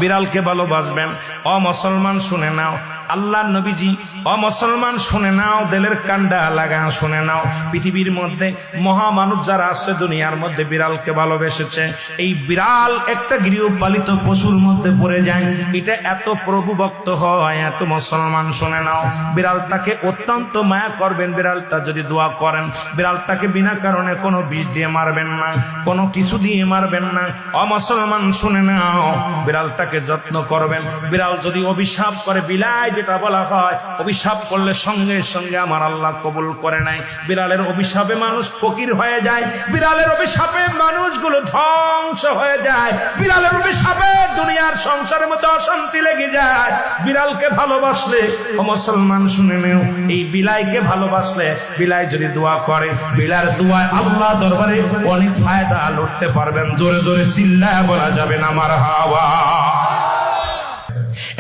বিড়ালকে ভালোবাসবেন। ও মুসলমান শুনে নাও, আল্লাহ নবীজি, ও মুসলমান শুনে নাও, দিলের কান্ডা লাগা শুনে নাও, পৃথিবীর মধ্যে মহামানব যারা আছে দুনিয়ার মধ্যে বিড়ালকে ভালোবেসেছে। এই বিড়াল একটা গৃহপালিত পশুর মধ্যে পড়ে যায়, এটা এত প্রভুভক্ত হয়, এত মুসলমান শুনে নাও, বিড়ালটাকে অত্যন্ত মায়া করবেন। বিড়ালটা যদি দোয়া করেন, বিড়ালটাকে বিনা কারণে কোনো বিষ দিয়ে মারবেন না, কোনো কিছু দিয়ে মারবেন না। ও মুসলমান শুনে নাও, বিড়ালটাকে যত্ন করবেন। বিড়াল যদি অভিশাপ করে, বিলাই যেটা বলা হয়, অভিশাপ করলে সঙ্গে সঙ্গে আমার আল্লাহ কবুল করে নাই। বিড়ালের অভিশাপে মানুষ ফকির হয়ে যায়, বিড়ালের অভিশাপে মানুষগুলো ধ্বংস হয়ে যায়, বিড়ালের অভিশাপে দুনিয়ার সংসারের মধ্যে অশান্তি লেগে যায়। বিড়ালকে ভালোবাসলে, ও মুসলমান শুনে নেও, এই বিলাইকে ভালোবাসলে, বিলাই যদি দোয়া করে, বিলার দোয়ায় আল্লাহ দরবারে অনেক ফায়দা লুটতে পারবেন। জোরে জোরে চিল্লায় বলা যাবে না মারহাবা।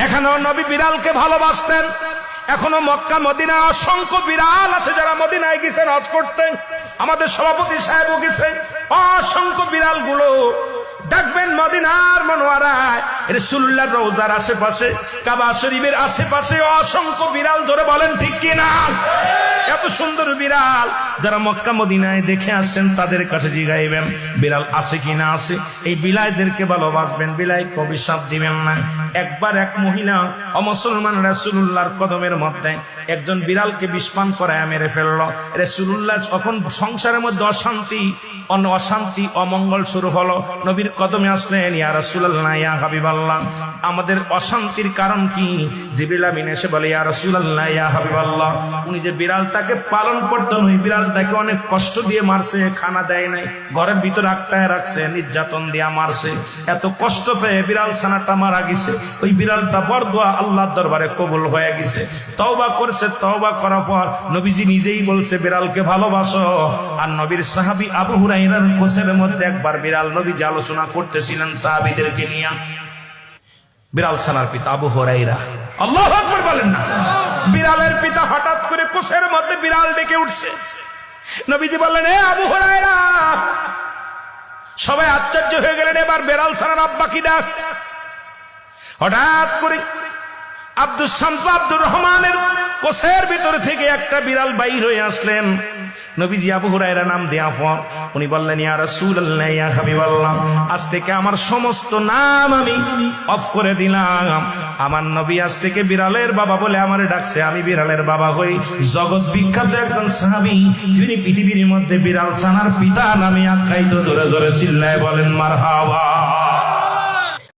এখনো নবী বিড়ালকে ভালোবাসতেন। এখনো মক্কা মদিনা অসংখ্য বিড়াল আছে যারা মদিনায় গেছেন হজ করতেন। আমাদের সভাপতি সাহেবও গেছেন। অসংখ্য বিড়াল গুলো দেখবেন মদিনার মনোয়ারায়, রাসূলুল্লাহর রওজার আশেপাশে, কাবা শরীফের আশেপাশে অসংখ্য বিড়াল। ধরে বলেন ঠিক কিনা? এত সুন্দর বিড়াল যারা মক্কা মদিনায় দেখে আসছেন তাদের কাছে জিগাইবেন বিড়াল আছে কিনা আছে। এই বিলাইদেরকে ভালোবাসবেন, বিলাইকে অভিশাপ দিবেন না। একবার এক মহিলা অমুসলমান রাসূলুল্লাহর কদমের মধ্যে একজন বিড়ালকে বিষপান করায় মেরে ফেললো। রাসূলুল্লাহ তখন সংসারের মধ্যে অশান্তি অমঙ্গল শুরু হলো। নবীর কদমে আসলেন, ইয়া রাসূলুল্লাহ, ইয়া হাবিবাল্লাহ, আমাদের অশান্তির কারণ কি? জিবরিল আমিন এসে বলে, ইয়া রাসূলুল্লাহ, ইয়া হাবিবাল্লাহ, উনি যে বিড়ালটাকে পালন করতেন, ওই বিড়ালটাকে অনেক কষ্ট দিয়ে মারছে, খানা দেয় নাই, ঘরের ভিতর আটকায় রাখছে, নির্যাতন দিয়া মারছে। এত কষ্ট পেয়ে বিড়াল ছানাটা মারা গেছে। ওই বিড়ালটা বরদোয়া আল্লাহর দরবারে কবুল হয়ে গেছে। তওবা করছে, তওবা করার পর নবীজি নিজেই বলছে বিড়ালকে ভালোবাসো। আর নবীর সাহাবী আবু হুরায়রার কোসের মধ্যে একবার বিড়াল নবীজি আলোচনা করতেছিলেন সাহাবীদেরকে নিয়ে। বিড়াল ছানার পিতা আবু হুরায়রা, আল্লাহু আকবার বলেন না। বিড়ালের পিতা হঠাৎ করে কোসের মধ্যে বিড়াল ডেকে উঠছে। নবীজি বললেন, এ আবু হুরায়রা। সবাই আশ্চর্য হয়ে গেলেন, এবার বিড়াল ছানার আব্বা কি ডাক। হঠাৎ করে আব্দুস শামস আব্দুর রহমানের কোসের ভিতর থেকে একটা বিড়াল বাইর হয়ে আসলেন। নবীজি আবু হুরায়রা নাম দেয়া পর উনি বললেন, ইয়া রাসূলুল্লাহ, ইয়া হাবিবাল্লাহ, আজ থেকে আমার সমস্ত নাম আমি অফ করে দিলাম। আমার নবী আজ থেকে বিড়ালের বাবা বলে আমারে ডাকছে, আমি বিড়ালের বাবা হই। জগৎ বিখ্যাত একজন সাহাবী, যিনি পৃথিবীর মধ্যে বিড়াল ছানার পিতা নামে আখ্যায়িত। জোরে জোরে চিল্লায় বলেন মারহাবা।